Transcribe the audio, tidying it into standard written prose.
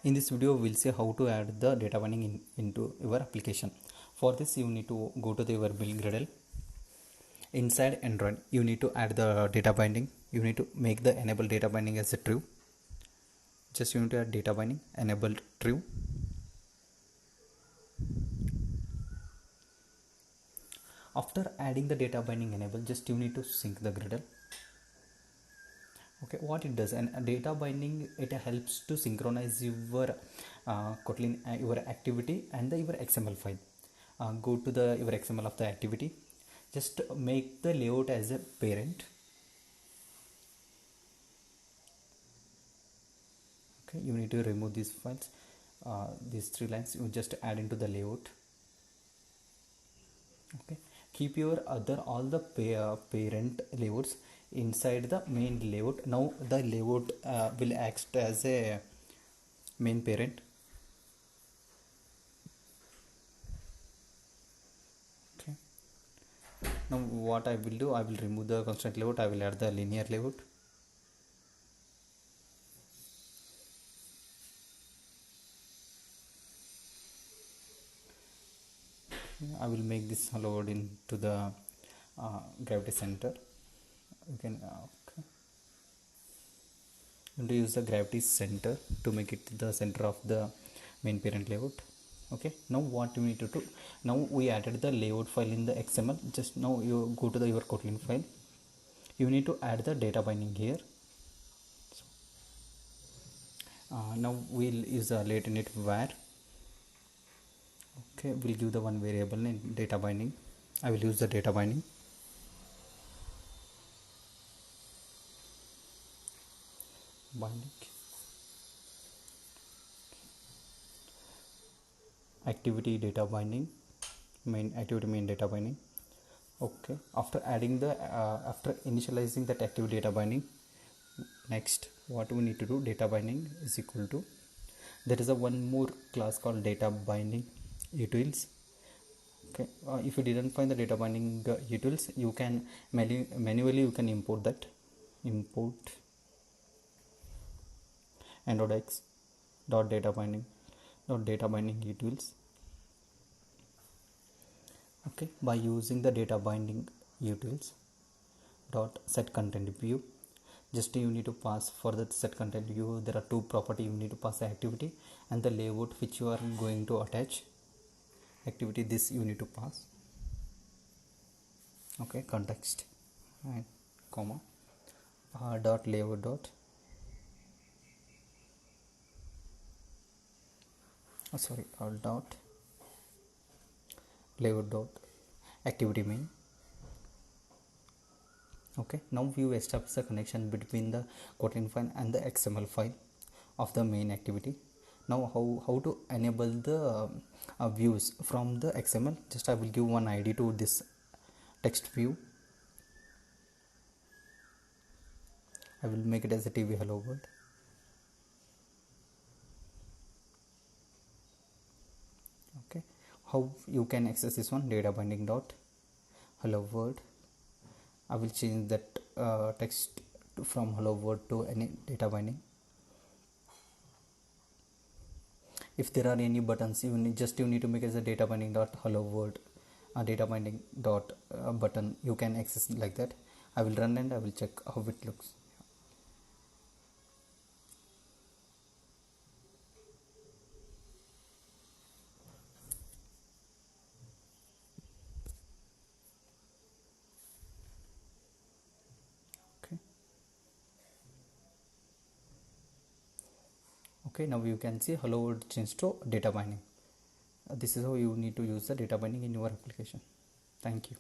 In this video we'll see how to add the data binding into your application. For this you need to go to your build Gradle. Inside Android you need to add the data binding. You need to make the enable data binding as a true. Just you need to add data binding enabled true. After adding the data binding enable, just you need to sync the Gradle. Okay, what it does, and data binding, it helps to synchronize your Kotlin your activity and your XML file. Go to the your XML of the activity, just make the layout as a parent. Okay, you need to remove these files, these 3 lines you just add into the layout. Okay, keep your other all the parent layouts inside the main layout. Now the layout will act as a main parent. Okay, now what I will do, I will remove the constant layout, I will add the linear layout. I will make this hello world into the gravity center. You can okay, you need to use the gravity center to make it the center of the main parent layout. Okay, now what you need to do, now we added the layout file in the XML. Just now you go to the your Kotlin file, you need to add the data binding here. So, now we'll use a latent it var. Okay, we'll give the one variable name data binding. I will use the data binding. Binding activity data binding, main activity main data binding. Okay, after adding the after initializing that activity data binding, next what we need to do, data binding is equal to, there is a one more class called data binding utils. Okay, if you didn't find the data binding utils, you can manually you can import that. Import android.x dot data binding utils. Okay, by using the data binding utils dot set content view, just you need to pass for the set content view. There are 2 property you need to pass, the activity and the layout which you are going to attach. Activity, this you need to pass. Okay, context and comma dot layout dot dot layout dot activity main. Okay, now you establish the connection between the Kotlin file and the XML file of the main activity. Now how to enable the views from the XML, just I will give one ID to this text view. I will make it as a TV hello world. Okay, how you can access this one, data binding dot hello world. I will change that text from hello world to any data binding. If there are any buttons, you need to make it as a data binding dot hello world, data binding dot button, you can access like that. I will run and I will check how it looks. Okay, okay, now you can see hello world changed to data binding. This is how you need to use the data binding in your application. Thank you.